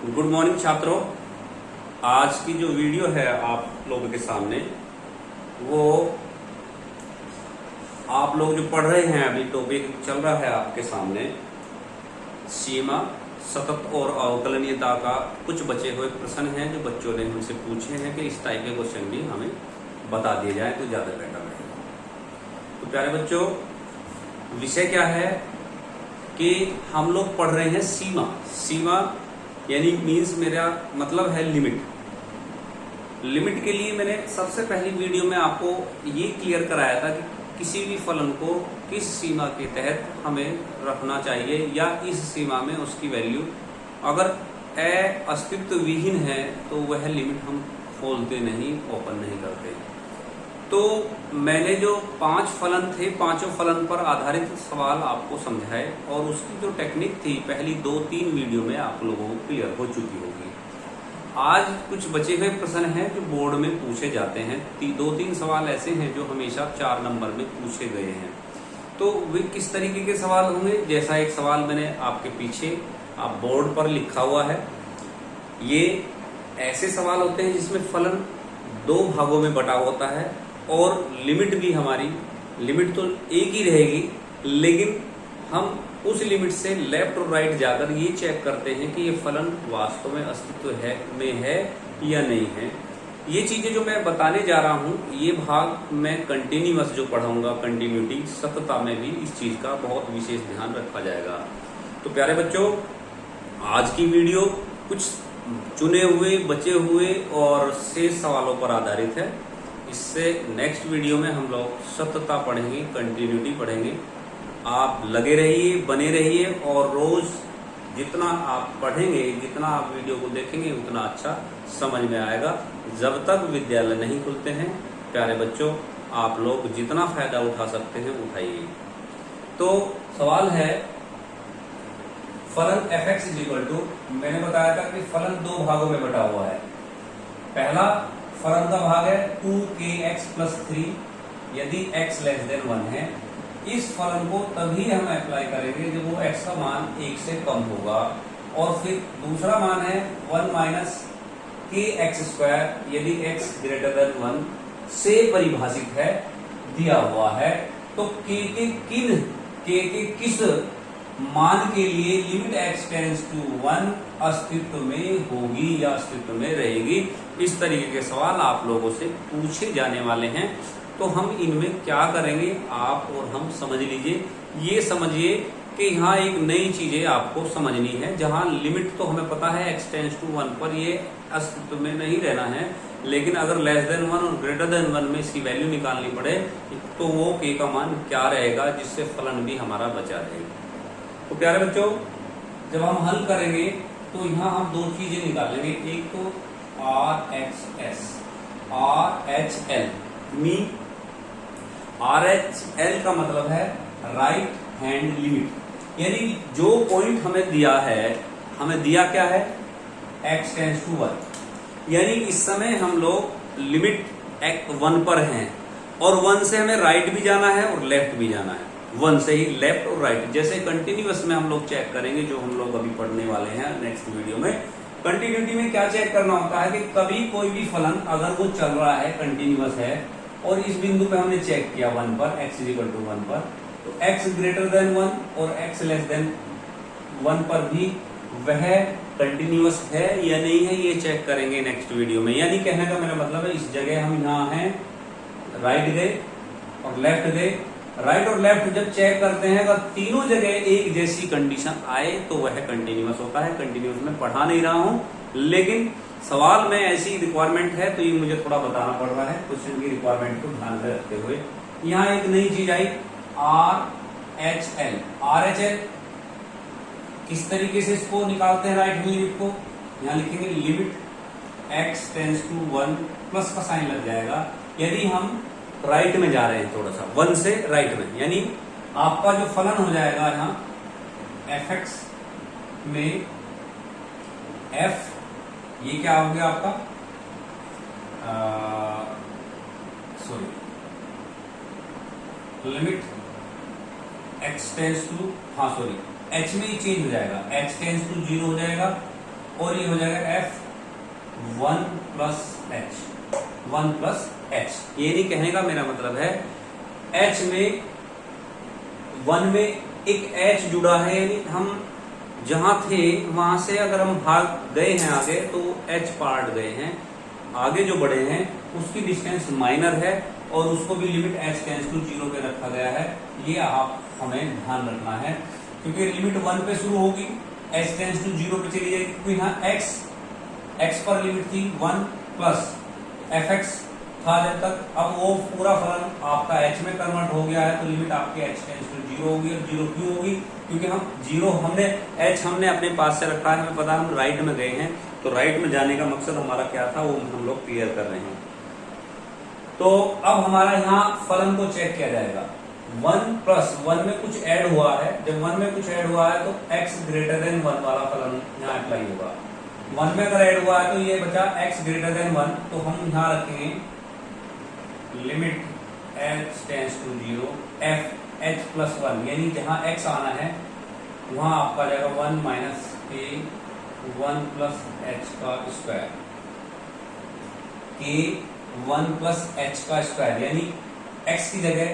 Good morning छात्रों। आज की जो वीडियो है आप लोगों के सामने, वो आप लोग जो पढ़ रहे हैं, अभी टॉपिक चल रहा है आपके सामने, सीमा, सतत और अवकलनीयता का कुछ बचे हुए प्रश्न हैं जो बच्चों ने हमसे पूछे हैं कि इस टाइप के क्वेश्चन भी हमें बता दिए जाए तो ज्यादा बेटर रहेगा। तो प्यारे बच्चों, विषय क्या है कि हम लोग पढ़ रहे हैं सीमा यानी मीन्स मेरा मतलब है लिमिट के लिए मैंने सबसे पहली वीडियो में आपको ये क्लियर कराया था कि किसी भी फलन को किस सीमा के तहत हमें रखना चाहिए, या इस सीमा में उसकी वैल्यू अगर अस्तित्व विहीन है तो वह लिमिट हम खोलते नहीं, ओपन नहीं करते। तो मैंने जो 5 फलन थे, पांचों फलन पर आधारित सवाल आपको समझाए और उसकी जो टेक्निक थी पहली 2-3 वीडियो में आप लोगों को क्लियर हो चुकी होगी। आज कुछ बचे हुए प्रश्न हैं जो बोर्ड में पूछे जाते हैं। 2-3 सवाल ऐसे हैं जो हमेशा 4 नंबर में पूछे गए हैं। तो वे किस तरीके के सवाल होंगे, जैसा एक सवाल मैंने आपके पीछे आप बोर्ड पर लिखा हुआ है, ये ऐसे सवाल होते हैं जिसमें फलन 2 भागों में बटा होता है और लिमिट भी हमारी लिमिट तो एक ही रहेगी, लेकिन हम उस लिमिट से लेफ्ट और राइट जाकर ये चेक करते हैं कि ये फलन वास्तव में अस्तित्व है या नहीं है। ये चीजें जो मैं बताने जा रहा हूं, ये भाग मैं कंटिन्यूअस जो पढ़ाऊंगा, कंटिन्यूटी, सततता में भी इस चीज का बहुत विशेष ध्यान रखा जाएगा। तो प्यारे बच्चों, आज की वीडियो कुछ चुने हुए, बचे हुए और शेष सवालों पर आधारित है। इससे नेक्स्ट वीडियो में हम लोग सततता पढ़ेंगे, कंटिन्यूटी पढ़ेंगे। आप लगे रहिए, बने रहिए और रोज जितना आप पढ़ेंगे, जितना आप वीडियो को देखेंगे, उतना अच्छा समझ में आएगा। जब तक विद्यालय नहीं खुलते हैं प्यारे बच्चों, आप लोग जितना फायदा उठा सकते हैं उठाइए। तो सवाल है, फलन fx मैंने बताया था कि फलन 2 भागों में बटा हुआ है। पहला फलन का भाग है 2kx + 3 यदि x < 1 है। इस फलन को तभी हम अप्लाई करेंगे जब वो x का मान 1 से कम होगा। और फिर दूसरा मान है 1 - kx² यदि x > 1 से परिभाषित है, दिया हुआ है। तो k के किस मान के लिए लिमिट x टेंड्स टू 1 अस्तित्व में होगी या अस्तित्व में रहेगी। इस तरीके के सवाल आप लोगों से पूछे जाने वाले हैं। तो हम इनमें क्या करेंगे, आप और हम समझ लीजिए। ये समझिए कि यहाँ एक नई चीजें आपको समझनी है। जहाँ लिमिट तो हमें पता है x टेंड्स टू 1 पर ये अस्तित्व में नहीं रहना है, लेकिन अगर < 1 और < 1 में इसकी वैल्यू निकालनी पड़े तो वो k का मान क्या रहेगा, जिससे फलन भी हमारा बचा रहेगा। तो प्यारे बच्चों, जब हम हल करेंगे तो यहाँ हम 2 चीजें निकालेंगे। एक तो RHL मीन RHL का मतलब है राइट हैंड लिमिट, यानी जो पॉइंट हमें दिया है, हमें दिया क्या है, x टेंड्स टू 1, यानी इस समय हम लोग लिमिट 1 पर हैं और 1 से हमें राइट भी जाना है और लेफ्ट भी जाना है। 1 से ही लेफ्ट और राइट, जैसे कंटिन्यूअस में हम लोग चेक करेंगे, जो हम लोग अभी पढ़ने वाले हैं नेक्स्ट वीडियो में। कंटिन्यूटी में क्या चेक करना होता है कि कभी कोई भी फलन अगर वो चल रहा है, कंटिन्यूअस है, और इस बिंदु पे हमने चेक किया 1 पर, x = 1 पर, तो x > 1 और x < 1 पर भी वह कंटिन्यूअस है या नहीं है, ये चेक करेंगे नेक्स्ट वीडियो में। यानी कहने का मेरा मतलब है, इस जगह हम यहाँ हैं, राइट गए और लेफ्ट गए। राइट और लेफ्ट जब चेक करते हैं, अगर तीनों जगह एक जैसी कंडीशन आए तो वह कंटिन्यूअस होता है। कंटिन्यूअस में पढ़ा नहीं रहा हूं, लेकिन सवाल में ऐसी रिक्वायरमेंट है तो ये मुझे थोड़ा बताना पड़ रहा है, क्वेश्चन की रिक्वायरमेंट को ध्यान में रखते हुए। यहाँ एक नई चीज आई, RHL किस तरीके से इसको निकालते हैं, राइट हैंड लिमिट को। यहाँ लिखेंगे limit x tends to 1, plus का साइन लग जाएगा यदि हम राइट में जा रहे हैं, थोड़ा सा 1 से राइट में, यानी आपका जो फलन हो जाएगा यहाँ fx में f, ये क्या हो गया आपका, limit x tends to, h में ही चेंज हो जाएगा, x टेंड्स टू 0 हो जाएगा और ये हो जाएगा F 1 plus H, 1 plus H. ये नहीं कहने का मेरा मतलब है एच में 1 में एक एच जुड़ा है, यानी हम जहां थे वहां से अगर हम भाग गए हैं आगे तो एच पार्ट गए हैं, आगे जो बढ़े हैं उसकी डिस्टेंस माइनर है और उसको भी लिमिट एच टेंस टू 0 पे रखा गया है। ये आप हमें ध्यान रखना है क्योंकि लिमिट 1 पे शुरू होगी, एच टेंस टू 0 पे चली जाएगी, क्योंकि यहाँ एक्स पर लिमिट थी 1 प्लस एफ एक्स था जब तक। अब वो पूरा फलन आपका एच में कन्वर्ट हो गया है तो लिमिट आपकी एच टेंस टू 0 होगी। और 0 क्यों होगी? क्योंकि हम 0 हमने अपने पास से रखा है, हमें पता हम राइट में गए हैं, तो राइट में जाने का मकसद हमारा क्या था वो हम लोग क्लियर कर रहे हैं। तो अब हमारा यहाँ फलन को चेक किया जाएगा। 1 प्लस 1 में कुछ ऐड हुआ है, जब 1 में कुछ ऐड हुआ है तो x ग्रेटर देन 1 वाला फलन यहाँ अप्लाई होगा। 1 में अगर ऐड हुआ है तो ये बचा x ग्रेटर देन 1, तो हम यहाँ रखेंगे limit h tends to 0 f h plus 1, यानी जहां x आना है वहां आपका आ जाएगा 1 माइनस a 1 प्लस h का स्क्वायर, k 1 प्लस h का स्क्वायर, यानी x की जगह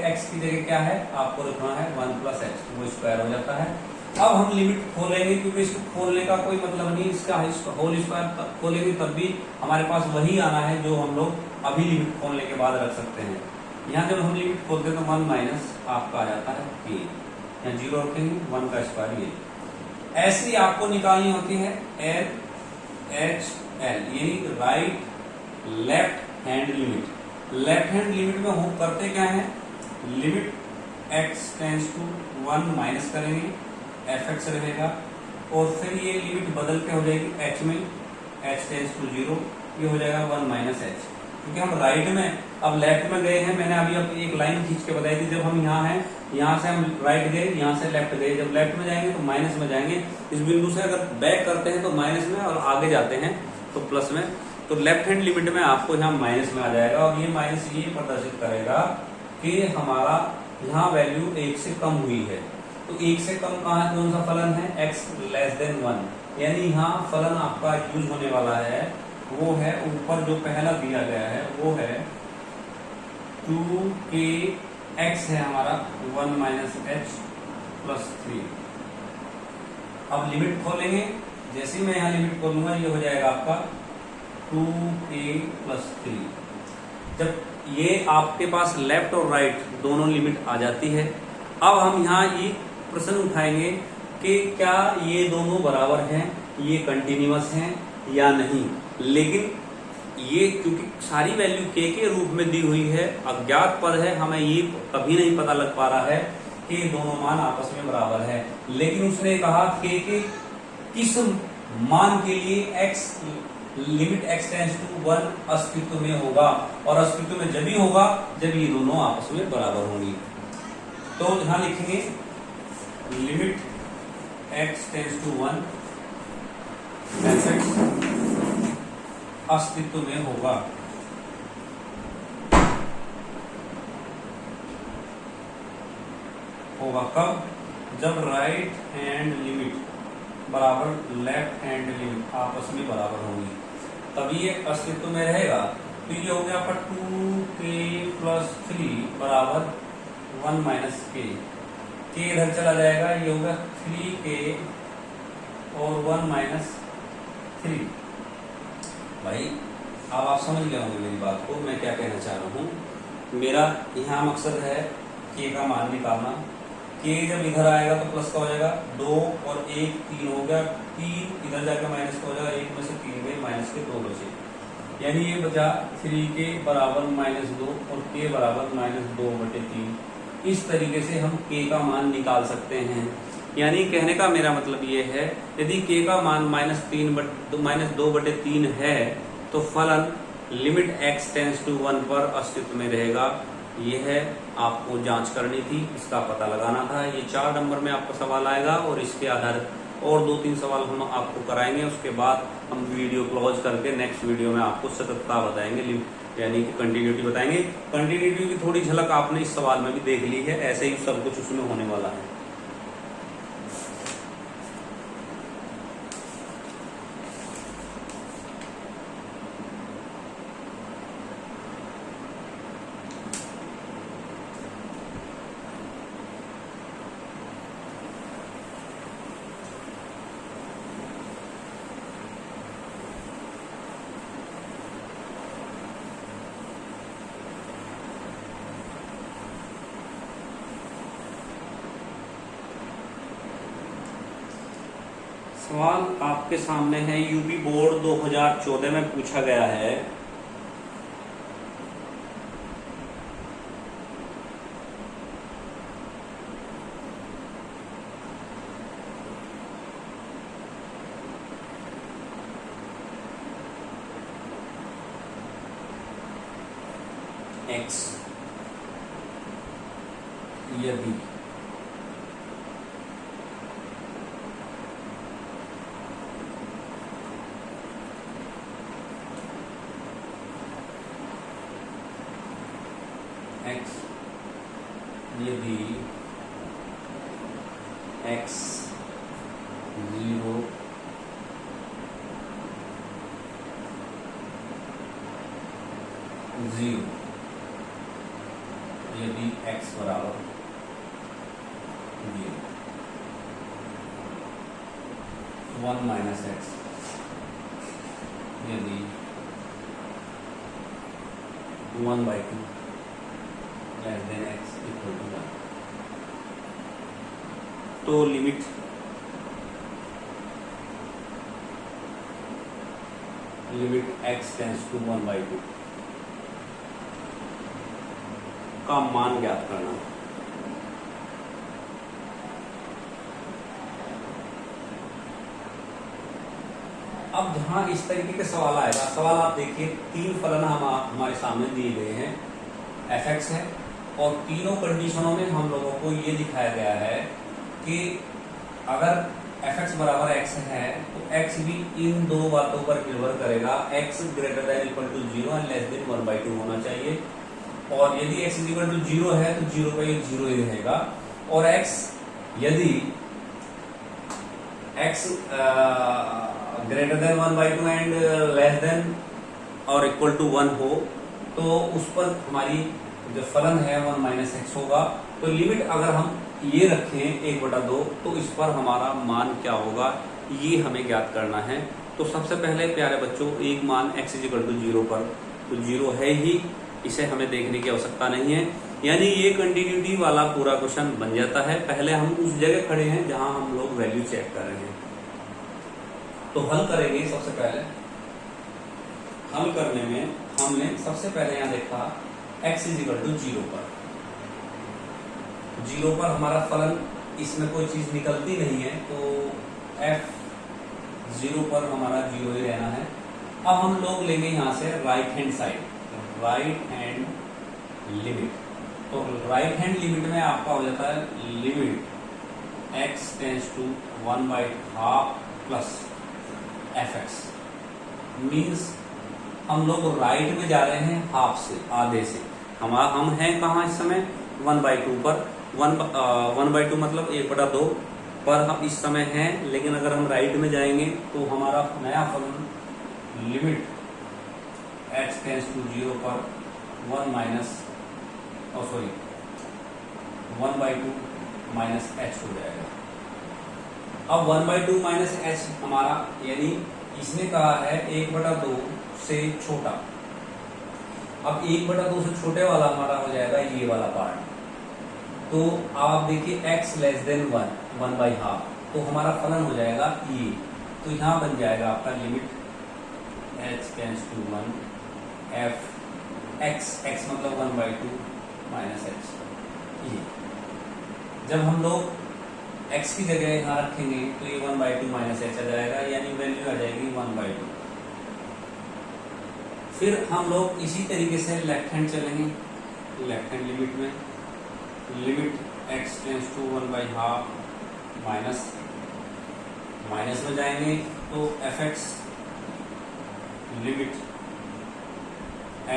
क्या है आपको रखना है 1 प्लस h, वो स्क्वायर हो जाता है। अब हम लिमिट खोलेंगे क्योंकि इसको खोलने का कोई मतलब नहीं, इसका होल स्क्वायर खोलेंगे तब भी हमारे पास वही आना है जो हम लोग अभी लिमिट खोलने के बाद रख सकते हैं। यहाँ जब हम लिमिट खोलते हैं तो 1 माइनस आपका आ जाता है k, यहाँ 0 रखेंगे 1 का स्क्वायर। ये ऐसी आपको निकालनी होती है एल एच एल, यानी right left hand limit. Left hand limit में हम करते क्या है, limit x tends to 1 minus करेंगे, एफ एक्स रहेगा और फिर ये लिमिट बदल के हो जाएगी h में, h टेंस टू 0, ये हो जाएगा 1 माइनस एच। क्योंकि हम राइट में अब लेफ्ट में गए हैं, मैंने अभी अब एक लाइन खींच के बताई थी, जब हम यहाँ हैं यहाँ से हम राइट गए, यहाँ से लेफ्ट गए, जब लेफ्ट में जाएंगे तो माइनस में जाएंगे, इस बिंदु से अगर बैक करते हैं तो माइनस में और आगे जाते हैं तो प्लस में। तो लेफ्ट हैंड लिमिट में आपको यहाँ माइनस में आ जाएगा और ये माइनस ये प्रदर्शित करेगा कि हमारा यहाँ वैल्यू 1 से कम हुई है। तो 1 से कम कहाँ कौन सा फलन है, x लेस देन 1, यानी यहाँ फलन आपका यूज होने वाला है वो है ऊपर जो पहला दिया गया है वो है 2kx है हमारा 1 माइनस एच प्लस 3। अब लिमिट खोलेंगे, जैसे ही मैं यहाँ लिमिट खोलूंगा ये हो जाएगा आपका 2k प्लस 3। जब ये आपके पास लेफ्ट और राइट दोनों लिमिट आ जाती है, अब हम यहाँ ये प्रश्न उठाएंगे कि क्या ये दोनों बराबर हैं, ये कंटिन्यूअस हैं या नहीं। लेकिन ये क्योंकि सारी वैल्यू k के रूप में दी हुई है, अज्ञात पद है, हमें ये कभी नहीं पता लग पा रहा है कि दोनों मान आपस में बराबर है। लेकिन उसने कहा k के किस मान के लिए x limit x tends to 1 अस्तित्व में होगा, और अस्तित्व में जब ही होगा जब ये दोनों आपस में बराबर होंगी। तो यहां लिखेंगे लिमिट x टेंस टू 1 अस्तित्व में होगा। कब? जब राइट हैंड लिमिट बराबर लेफ्ट हैंड लिमिट आपस में बराबर होंगी, तभी ये अस्तित्व में रहेगा। तो ये हो गया आपका 2k प्लस 3 बराबर 1 माइनस k, इधर चला जाएगा, ये होगा 3k और 1 माइनस 3। भाई अब आप समझ गए होंगे मेरी बात को, मैं क्या कहना चाह रहा हूँ। मेरा यहाँ मकसद है k का मान निकालना। k जब इधर आएगा तो प्लस का हो जाएगा 2 और 1 3 हो गया, 3 इधर जाकर माइनस का हो जाएगा, 1 में से 3 गए, माइनस के 2 बचे, यानी ये बचा 3k बराबर -2 और k बराबर -2/3। इस तरीके से हम k का मान निकाल सकते हैं। यानी कहने का मेरा मतलब ये है, यदि k का मान -2/3 है तो फलन लिमिट x टेंस टू 1 पर अस्तित्व में रहेगा। ये है आपको जांच करनी थी, इसका पता लगाना था। ये 4 नंबर में आपका सवाल आएगा और इसके आधार और 2-3 सवाल हम आपको कराएंगे। उसके बाद हम वीडियो क्लोज करके नेक्स्ट वीडियो में आपको सततता बताएंगे, यानी कि कंटिन्यूटी बताएंगे। कंटिन्यूटी की थोड़ी झलक आपने इस सवाल में भी देख ली है, ऐसे ही सब कुछ उसमें होने वाला है। सवाल आपके सामने है, यूपी बोर्ड 2014 में पूछा गया है। एक्स यदि एक्स यदि एक्स 0 0 यदि x बराबर 0 1 माइनस एक्स यदि 1/2 less than x equal to 1, तो लिमिट x टेंड्स टू 1/2 का मान ज्ञात करना। अब जहां इस तरीके के सवाल आएगा, सवाल आप देखिए, 3 फलन हमारे सामने दिए गए हैं, fx है, और तीनों कंडीशनों में हम लोगों को ये दिखाया गया है कि अगर fx बराबर x है तो x भी इन दो बातों पर निर्भर करेगा, x greater than equal to 0 and less than 1/2 होना चाहिए, और यदि x इक्वल टू 0 है तो 0 का 0 ही रहेगा, और x यदि x greater then 1/2 and less then और इक्वल टू 1 हो तो उस पर हमारी जो फलन है 1 माइनस एक्स होगा। तो लिमिट अगर हम ये रखें 1/2 तो इस पर हमारा मान क्या होगा, ये हमें ज्ञात करना है। तो सबसे पहले प्यारे बच्चों, एक मान x इक्वल टू 0 पर, तो 0 है ही, इसे हमें देखने की आवश्यकता नहीं है, यानी ये कंटिन्यूटी वाला पूरा क्वेश्चन बन जाता है। पहले हम उस जगह खड़े हैं जहां हम लोग वैल्यू चेक कर रहे हैं, तो हल करेंगे। सबसे पहले हल करने में हमने सबसे पहले यहां देखा x इक्वल टू 0 पर, 0 पर हमारा फलन, इसमें कोई चीज निकलती नहीं है, तो f 0 पर हमारा 0 ही रहना है। अब हम लोग लेंगे यहां से right hand side, right hand limit. तो राइट हैंड लिमिट में आपका हो जाता है limit x tends to 1/2 plus fx, means हम लोग राइट में जा रहे हैं हाफ से, आधे से। हम हैं कहाँ इस समय 1/2 पर, 1/2 मतलब 1/2 पर हम इस समय हैं, लेकिन अगर हम राइट में जाएंगे तो हमारा नया फलन लिमिट x टेंड्स टू 0 पर 1/2 माइनस h हो जाएगा। अब 1/2 माइनस h हमारा, यानी इसने कहा है 1/2 से छोटा। अब 1/2 से छोटे वाला हमारा हो जाएगा ये वाला पार्ट। तो आप देखिए x लेस देन 1/2, तो हमारा फलन हो जाएगा ये। तो यहां बन जाएगा आपका limit h tends to 1 f x मतलब 1/2 माइनस h। ये जब हम लोग x की जगह यहां रखेंगे तो ये 1/2 माइनस h आ जाएगा, यानी वैल्यू आ जाएगी 1/2। फिर हम लोग इसी तरीके से लेफ्ट हैंड चलेंगे, लेफ्ट हैंड लिमिट में, limit x tends to 1/2 minus में जाएंगे तो fx limit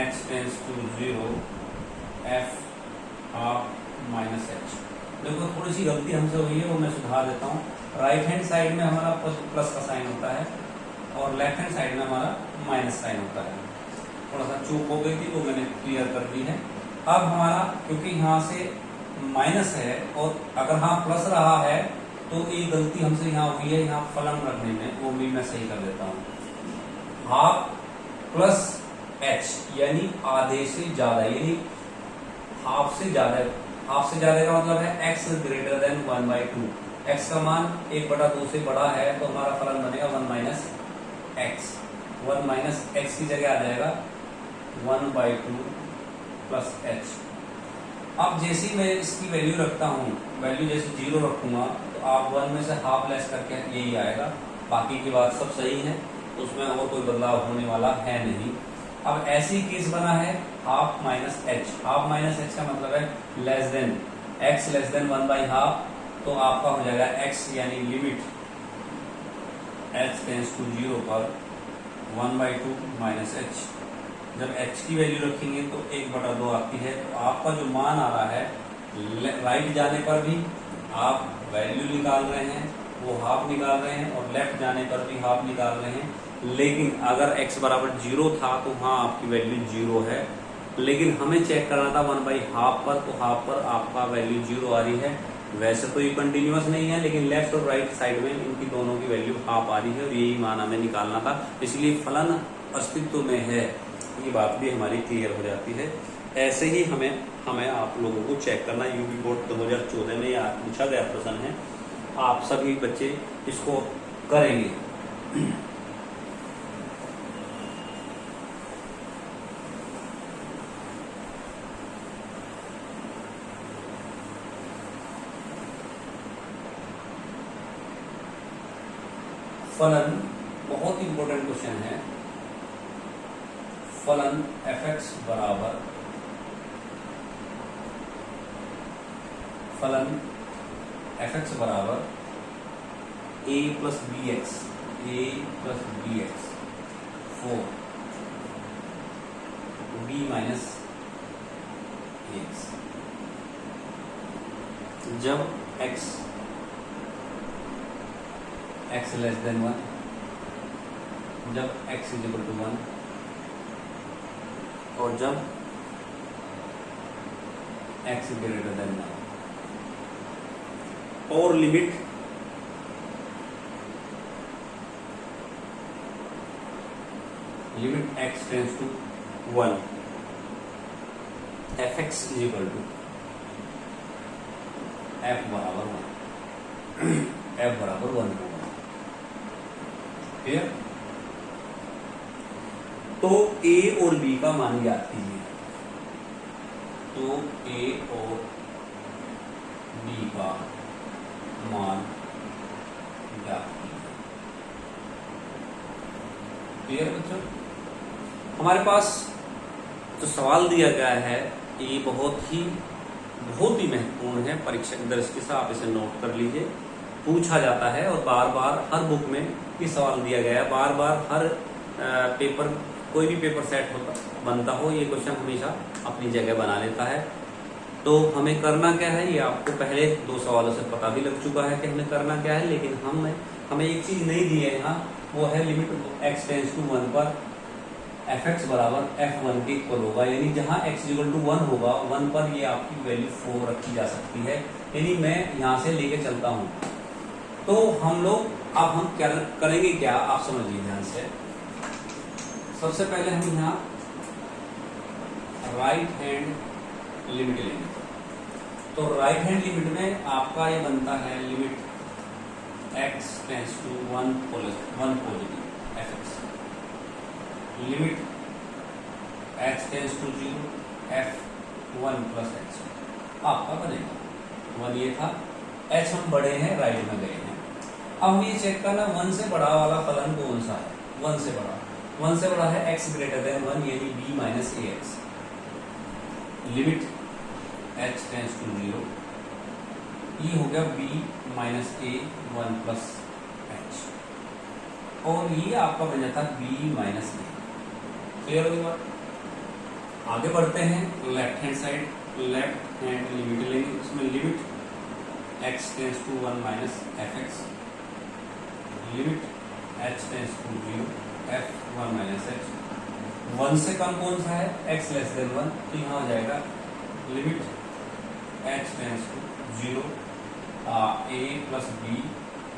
x tends to 0 f half minus h। देखो थोड़ी सी गलती हमसे हुई है, वो मैं सुधार देता हूँ। राइट हैंड साइड में हमारा प्लस का साइन होता है और लेफ्ट हैंड साइड में हमारा माइनस साइन होता है। थोड़ा सा चूक हो गई थी, वो मैंने क्लियर कर दी है। अब हमारा, क्योंकि यहाँ से माइनस है और अगर हाँ प्लस रहा है तो ये गलती हमसे यहाँ हुई है, यहाँ फलन रखने में, वो भी मैं सही कर देता हूँ। हाफ प्लस h यानी आधे से ज्यादा, यानी हाफ से ज्यादा। हाफ से ज्यादा का मतलब है x ग्रेटर देन 1/2, x का मान 1/2 से बड़ा है तो हमारा फलन बनेगा 1 माइनस एक्स। 1 माइनस एक्स की जगह आ जाएगा 1/2 प्लस एच। अब जैसे ही मैं इसकी वैल्यू रखता हूँ, वैल्यू जैसे 0 रखूंगा तो आप 1 में से हाफ लेस करके यही आएगा, बाकी की बात सब सही है, उसमें और कोई बदलाव होने वाला है नहीं। अब ऐसी केस बना है half minus H. Half minus H का मतलब है less than x less than 1/2, तो आपका हो जाएगा एक्स यानी लिमिट एच टेंड्स टू 0 पर 1/2 माइनस एच। जब h की वैल्यू रखेंगे तो 1/2 आती है, तो आपका जो मान आ रहा है राइट जाने पर भी आप वैल्यू निकाल रहे हैं वो हाफ निकाल रहे हैं, और लेफ्ट जाने पर भी हाफ निकाल रहे हैं। लेकिन अगर x बराबर 0 था तो हाँ आपकी वैल्यू 0 है, लेकिन हमें चेक करना था 1/2 पर, तो हाफ पर आपका वैल्यू 0 आ रही है। वैसे तो ये कंटिन्यूअस नहीं है, लेकिन लेफ्ट और राइट साइड में इनकी दोनों की वैल्यू हाफ आ रही है, और यही मान हमें निकालना था, इसलिए फलन अस्तित्व में है, ये बात भी हमारी क्लियर हो जाती है। ऐसे ही हमें आप लोगों को चेक करना, यूपी बोर्ड 2014 में यह पूछा गया प्रश्न है, आप सभी बच्चे इसको करेंगे। फलन बहुत इंपॉर्टेंट क्वेश्चन है। फलन fx बराबर a plus B X 4 b minus X. जब x लेस देन 1, जब x इज इक्वल टू 1, और जब x ग्रेटर देन 1, और limit x tends to 1, fx is equal to f बराबर 1 होगा। क्लियर? तो a और b का मान ज्ञात कीजिए। तो a और b का मान ज्ञात कीजिए। क्लियर बच्चों? हमारे पास जो सवाल दिया गया है ये बहुत ही महत्वपूर्ण है, परीक्षा के दृष्टि से आप इसे नोट कर लीजिए। पूछा जाता है और बार बार हर बुक में ये सवाल दिया गया है, बार बार हर पेपर, कोई भी पेपर सेट बनता हो, ये क्वेश्चन हमेशा अपनी जगह बना लेता है। तो हमें करना क्या है, ये आपको पहले 2 सवालों से पता भी लग चुका है कि हमें करना क्या है, लेकिन हमें एक चीज नहीं दी है यहाँ, वो है लिमिट x टेंड्स टू 1 पर fx बराबर f1 के इक्वल होगा, यानी जहाँ x इक्वल टू 1 होगा 1 पर ये आपकी वैल्यू 4 रखी जा सकती है। यानी मैं यहाँ से लेके चलता हूँ, तो हम क्या करेंगे, क्या आप समझिए ध्यान से। सबसे पहले हम यहाँ राइट हैंड लिमिट लेंगे। तो राइट हैंड लिमिट में आपका ये बनता है limit x tends to 1 positive fx, limit h tends to 0 f1 plus h आपका बनेगा 1। ये था h, हम बड़े हैं, राइट में गए हैं। अब ये चेक करना 1 से बड़ा वाला फलन कौन सा है। 1 से बड़ा है x ग्रेटर देन 1, यानी b minus ax, limit h tends to 0, ये हो गया b minus a 1 plus h, और ये आपका बन जाता है b माइनस a। क्लियर होगी बात? आगे बढ़ते हैं left hand side, left hand limit लेंगे। इसमें limit x tends to 1 minus fx, limit h tends to 0 f1 minus h। 1 से कम कौन सा है, x लेस देन 1, तो यहाँ हो जाएगा limit h tends to 0 a plus b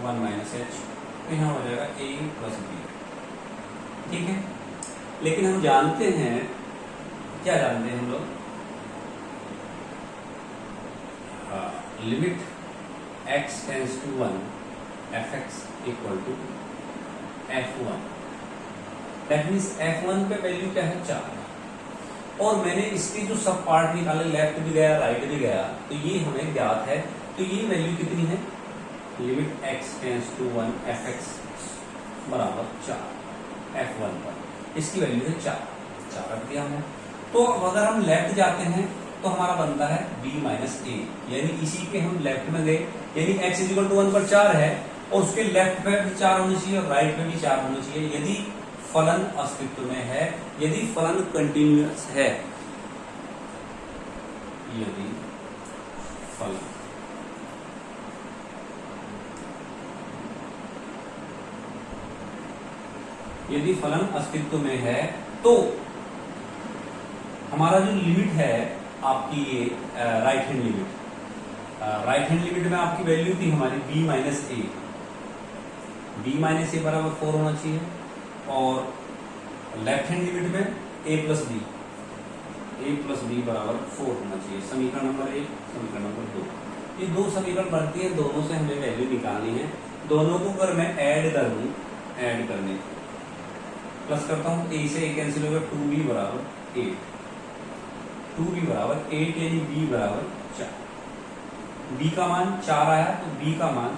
1 minus h, तो यहाँ हो जाएगा a प्लस b। ठीक है, लेकिन हम जानते हैं, क्या जानते हैं हम लोग, limit x tends to 1 fx equal to f1। That means f1 पे वैल्यू क्या है 4, और मैंने इसके जो सब पार्ट निकाले लेफ्ट भी गया राइट भी गया, तो ये हमें ज्ञात है। तो ये वैल्यू कितनी है, limit x tends to 1 fx बराबर 4 f1 पर, इसकी वैल्यू है 4 रख दिया हमने। तो अगर हम लेफ्ट जाते हैं तो हमारा बनता है b माइनस ए, यानी इसी के हम लेफ्ट में गए, यानी x इक्वल टू 1 पर 4 है और उसके लेफ्ट पे भी 4 होना चाहिए और राइट में भी 4 होना चाहिए, यदि फलन अस्तित्व में है, यदि फलन कंटिन्यूअस है, यदि फलन अस्तित्व में है, तो हमारा जो लिमिट है आपकी ये राइट हैंड लिमिट में आपकी वैल्यू थी हमारी b माइनस ए, बराबर 4 होना चाहिए, और लेफ्ट हैंड लिमिट में a प्लस बी बराबर 4 होना चाहिए। समीकरण नंबर 1, समीकरण नंबर 2, ये दो समीकरण बनती है, दोनों से हमें वैल्यू निकालनी है। दोनों को अगर मैं ऐड कर दूं, ऐड करने प्लस करता हूं, a से a कैंसिल होगा, 2b बराबर 8, 2b बराबर 8 यानी b बराबर 4। b का मान 4 आया तो b का मान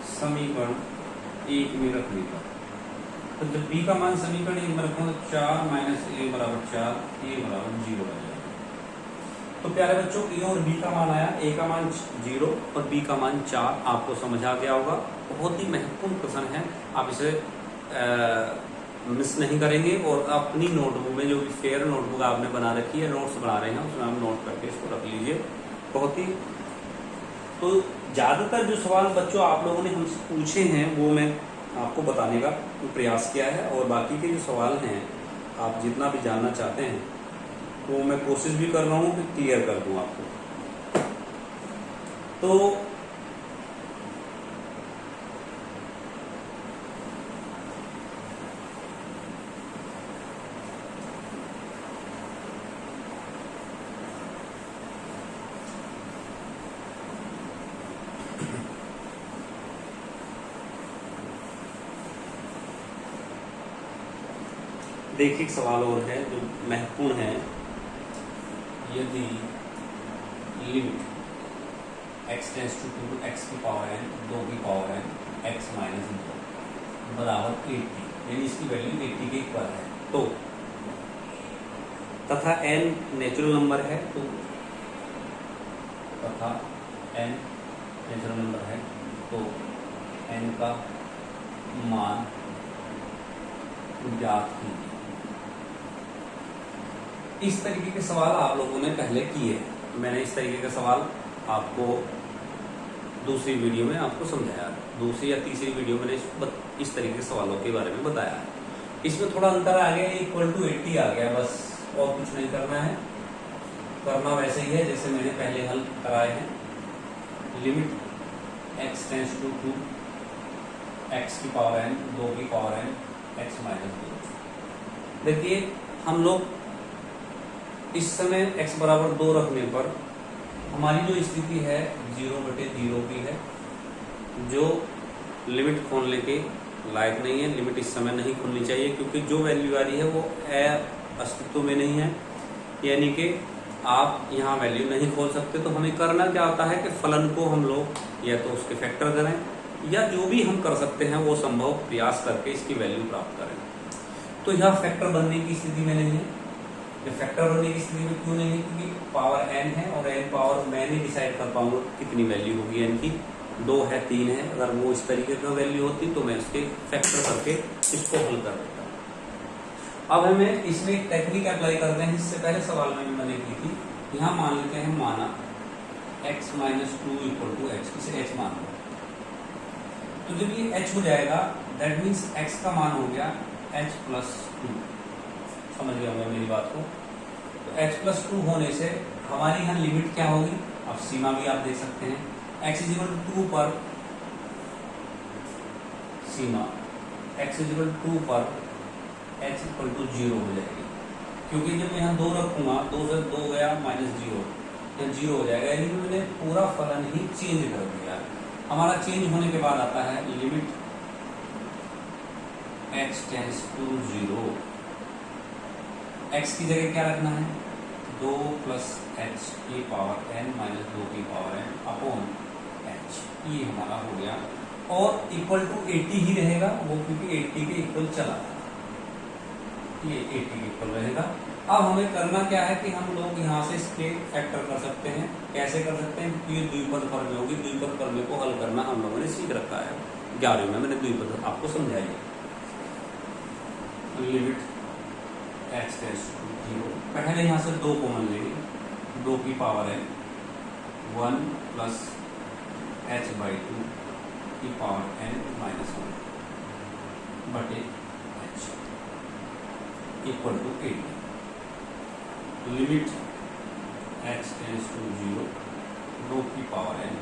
समीकरण 1 में रखने का, तो जब b का मान समीकरण 1 में रखूंगा तो 4 माइनस a बराबर 4, a बराबर 0 आ जाएगा। तो प्यारे बच्चों, a और b का मान आया, a का मान 0 और b का मान 4, आपको समझ आ गया होगा। बहुत ही महत्वपूर्ण प्रश्न है, आप इसे मिस नहीं करेंगे, और अपनी नोटबुक में जो भी फेयर नोटबुक आपने बना रखी है, नोट्स बना रहे हैं, उसमें आप नोट करके इसको रख लीजिए। बहुत ही तो ज्यादातर जो सवाल बच्चों आप लोगों ने हमसे पूछे हैं वो मैं आपको बताने का प्रयास किया है, और बाकी के जो सवाल हैं आप जितना भी जानना चाहते हैं वो मैं कोशिश भी कर रहा हूँ कि क्लियर कर दूं आपको। तो देखिए, सवाल और है जो महत्वपूर्ण है। यदि limit x tends to 2 x की पावर n 2 की पावर n x माइनस 2 बराबर 80, यानी इसकी वैल्यू 80 के इक्वल है, तो तथा n नेचुरल नंबर है, तो तथा n नेचुरल नंबर है तो n का मान ज्ञात कीजिए। इस तरीके के सवाल आप लोगों ने पहले किए, मैंने इस तरीके का सवाल आपको दूसरी वीडियो में आपको समझाया, दूसरी या तीसरी वीडियो में इस तरीके के सवालों के बारे में बताया है। इसमें थोड़ा अंतर आ गया, इक्वल टू 80 आ गया, बस और कुछ नहीं करना है, करना वैसे ही है जैसे मैंने पहले हल कराए हैं। Limit x tends to 2 x की पावर n 2 की पावर n x माइनस 2। देखिए, हम लोग इस समय x बराबर 2 रखने पर हमारी जो स्थिति है 0/0 की है, जो लिमिट खोलने के लायक नहीं है। लिमिट इस समय नहीं खोलनी चाहिए क्योंकि जो वैल्यू आ रही है वो अस्तित्व में नहीं है, यानी कि आप यहाँ वैल्यू नहीं खोल सकते। तो हमें करना क्या होता है कि फलन को हम लोग या तो उसके फैक्टर करें या जो भी हम कर सकते हैं वो संभव प्रयास करके इसकी वैल्यू प्राप्त करें। तो यह फैक्टर बनने की स्थिति में नहीं है। ये फैक्टर बनने की स्थिति में क्यों नहीं है? क्योंकि पावर n है और n पावर मैं नहीं डिसाइड कर पाऊंगा कितनी वैल्यू होगी n की, 2 है 3 है। अगर वो इस तरीके का वैल्यू होती तो मैं उसके फैक्टर करके इसको हल कर देता। अब हमें इसमें एक टेक्निक अप्लाई करते हैं, इससे पहले सवाल में मैंने की थी। यहाँ मान लेते हैं, माना x minus 2 equal to h, इसे h मान लो। तो जब ये h हो जाएगा दैट मीन्स x का मान हो गया h प्लस 2। समझ गए होंगे मेरी बात को। तो h प्लस 2 होने से हमारी यहाँ लिमिट क्या होगी, अब सीमा भी आप देख सकते हैं। x इक्वल टू 2 पर सीमा x इक्वल 2 पर h इक्वल टू 0 हो जाएगी, क्योंकि जब मैं यहाँ 2 रखूंगा, 2 से 2 गया -0, या 0 हो जाएगा, यानी कि मैंने पूरा फलन ही चेंज कर दिया। हमारा चेंज होने के बाद आता है limit x tends to 0। x की जगह क्या रखना है, 2 प्लस एच की पावर n माइनस 2 की पावर n अपॉन h, ये हमारा हो गया। और इक्वल टू 80 ही रहेगा वो, क्योंकि 80 के इक्वल चला, ये 80 के इक्वल रहेगा। अब हमें करना क्या है कि हम लोग यहाँ से इसके फैक्टर कर सकते हैं। कैसे कर सकते हैं, क्योंकि ये द्विपद प्रमेय होगी, द्विपद प्रमेय को हल करना हम लोगों ने सीख रखा है 11वीं में, मैंने द्विपद आपको समझाई है। लिमिट x टेंड्स टू 0, पहले यहाँ से 2 कॉमन लेंगे, 2 की पावर है 1 प्लस h बाई 2 की पावर n माइनस 1 बटे h equal to 80। Limit x tends to 0, 2 की पावर n,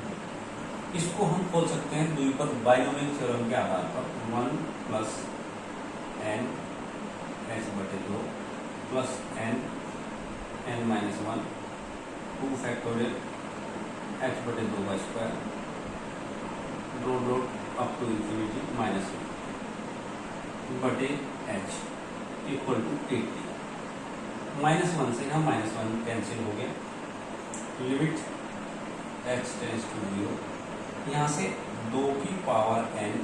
इसको हम खोल सकते हैं द्विपद बाइनोमियल थ्योरम के आधार पर। 1 प्लस n h बटे 2 प्लस n माइनस 1 2 फैक्टोरियल h बटे 2 का square dot dot up to infinity minus 1 बटे h इक्वल टू 80। माइनस 1 से यहाँ माइनस 1 कैंसिल हो गया। लिमिट x टेंड्स टू 0, यहाँ से 2 की पावर n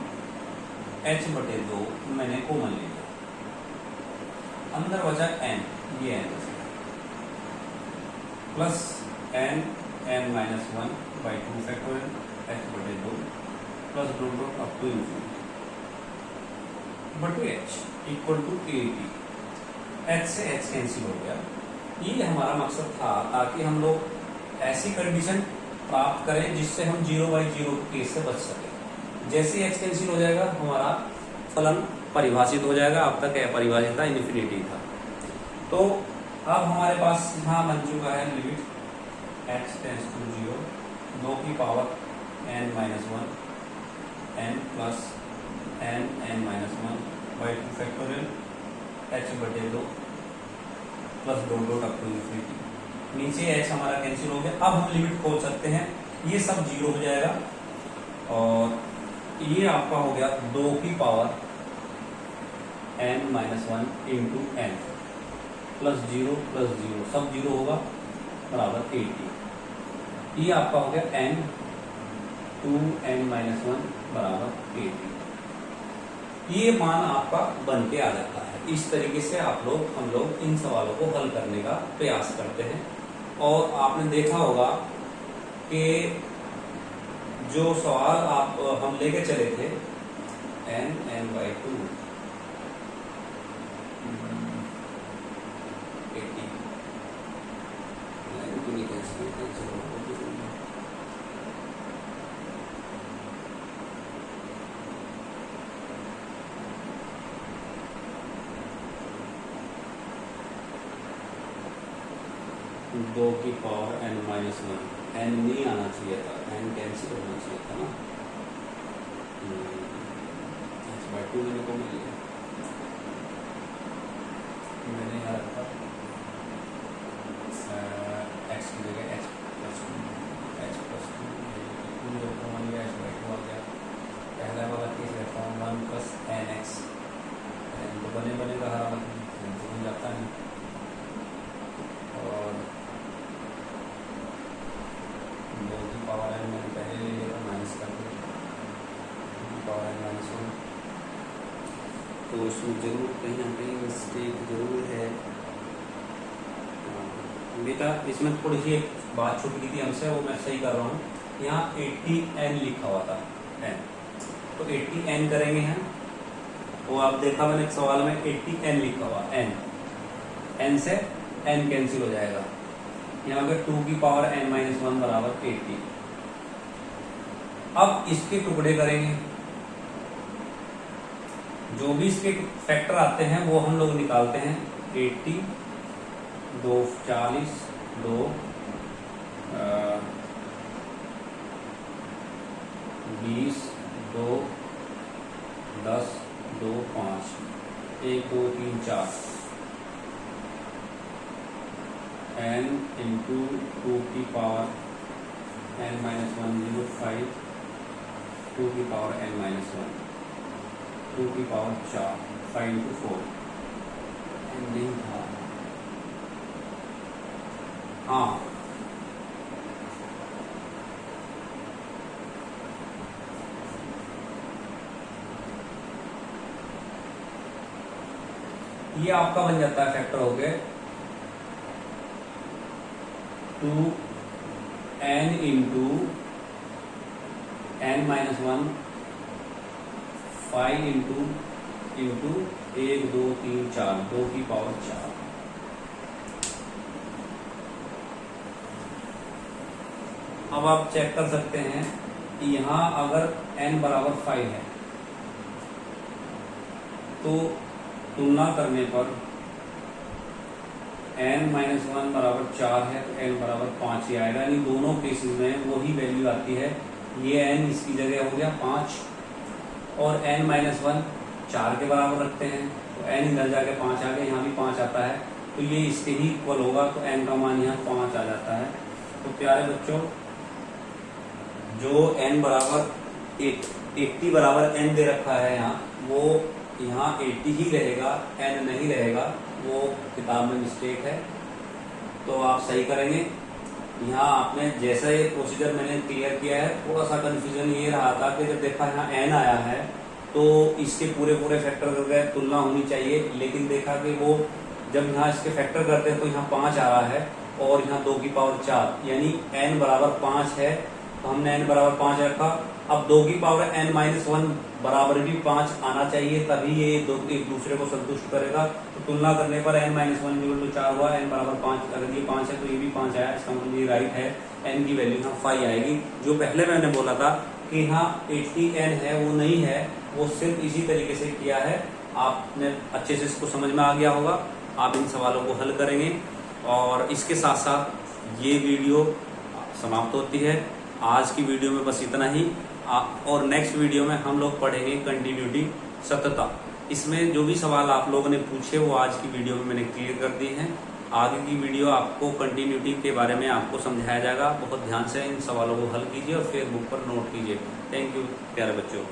h बटे 2 मैंने कॉमन ले लिया, अंदर बचा n, ये n plus n minus 1 by 2 factorial h बटे 2 plus dot dot up to infinity बटे h इक्वल टू 80। h से h कैंसिल हो गया। ये हमारा मकसद था, ताकि हम लोग ऐसी कंडीशन प्राप्त करें जिससे हम 0/0 केस से बच सके। जैसे h कैंसिल हो जाएगा हमारा फलन परिभाषित हो जाएगा, अब तक अपरिभाषित था, इन्फिनिटी था। तो अब हमारे पास यहाँ बन चुका है लिमिट x टेंड्स टू 0, 2 की power n minus 1 n plus n minus 1 by 2 factorial h बटे 2 plus dot dot up to infinity. नीचे h हमारा कैंसिल हो गया। अब हम लिमिट खोल सकते हैं, ये सब 0 हो जाएगा और ये आपका हो गया 2 की power n minus 1 into n plus 0 सब 0 होगा बराबर 80। ये आपका हो गया n 2n माइनस 1 बराबर 80। ये मान आपका बन के आ जाता है। इस तरीके से हम लोग इन सवालों को हल करने का प्रयास करते हैं। और आपने देखा होगा कि जो सवाल हम लेके चले थे n बाई 2 2 की पावर n माइनस 1, n नहीं आना चाहिए था, n कैंसिल होना चाहिए था ना। बाई 2 मैंने को मिल गया, मैंने यहाँ रखा x की जगह h प्लस 2 जो कॉमन गया h बाई 2 आ गया। पहला वाला केस रहता हूँ 1 प्लस nx, तो बने रहा, बन जाता नहीं। और 2 की पावर n मैंने पहले ले लिया था, माइनस कर दिया 2 की पावर n माइनस 1। तो इसमें जरूर कहीं ना कहीं मिस्टेक जरूर है बेटा। इसमें थोड़ी सी एक बात छूट गई थी हमसे, वो मैं सही कर रहा हूँ। यहाँ 80n लिखा हुआ था n, तो 80n करेंगे हैं। वो आप देखा मैंने एक सवाल में 80n लिखा हुआ, n से n कैंसिल हो जाएगा। यहाँ पे 2 की पावर n माइनस 1 बराबर 80। अब इसके टुकड़े करेंगे, जो भी इसके फैक्टर आते हैं वो हम लोग निकालते हैं। 80 2 40 2 20 2 10 2 5 1 2 3 4 n इंटू 2 की पावर n माइनस 105 2 की पावर n माइनस 1 2 की पावर 4 5 इंटू 4 एंडिंग था। हाँ ये आपका बन जाता है फैक्टर हो गए 2n into n minus 1 5 into 1 2 3 4 2 की पावर 4। अब आप चेक कर सकते हैं कि यहां अगर n बराबर 5 है तो तुलना करने पर n माइनस 1 बराबर 4 है तो n बराबर 5 ही आएगा, यानी दोनों केसेस में वही वैल्यू आती है। ये n इसकी जगह हो गया 5 और n माइनस 1 4 के बराबर रखते हैं तो n इधर जाके 5 आ गया, यहाँ भी 5 आता है तो ये इसके ही इक्वल होगा, तो n का मान यहाँ 5 आ जाता है। तो प्यारे बच्चों जो n बराबर 80 बराबर n दे रखा है यहाँ, वो यहाँ 80 ही रहेगा, n नहीं रहेगा, वो किताब में मिस्टेक है, तो आप सही करेंगे। यहाँ आपने जैसा ये प्रोसीजर मैंने क्लियर किया है, थोड़ा सा कंफ्यूजन ये रहा था कि जब देखा यहाँ n आया है तो इसके पूरे फैक्टर करके तुलना होनी चाहिए, लेकिन देखा कि वो जब यहाँ इसके फैक्टर करते हैं तो यहाँ 5 आ रहा है और यहाँ 2 की पावर 4, यानी n बराबर 5 है तो हमने n बराबर 5 रखा। अब 2 की पावर n माइनस 1 बराबर भी 5 आना चाहिए, तभी ये एक दूसरे को संतुष्ट करेगा। तो तुलना करने पर n माइनस 1 इक्वल टू 4 हुआ, n बराबर 5, अगर ये 5 है तो ये भी 5 आया, इसका मतलब ये राइट है। n की वैल्यू यहाँ 5 आएगी। जो पहले मैंने बोला था कि यहाँ 80n है, वो नहीं है, वो सिर्फ इसी तरीके से किया है। आपने अच्छे से इसको समझ में आ गया होगा, आप इन सवालों को हल करेंगे। और इसके साथ साथ ये वीडियो समाप्त होती है। आज की वीडियो में बस इतना ही, और नेक्स्ट वीडियो में हम लोग पढ़ेंगे कंटिन्यूटी सततता। इसमें जो भी सवाल आप लोगों ने पूछे वो आज की वीडियो में मैंने क्लियर कर दिए हैं। आगे की वीडियो आपको कंटिन्यूटी के बारे में आपको समझाया जाएगा। बहुत ध्यान से इन सवालों को हल कीजिए और फिर बुक पर नोट कीजिए। थैंक यू प्यारे बच्चों।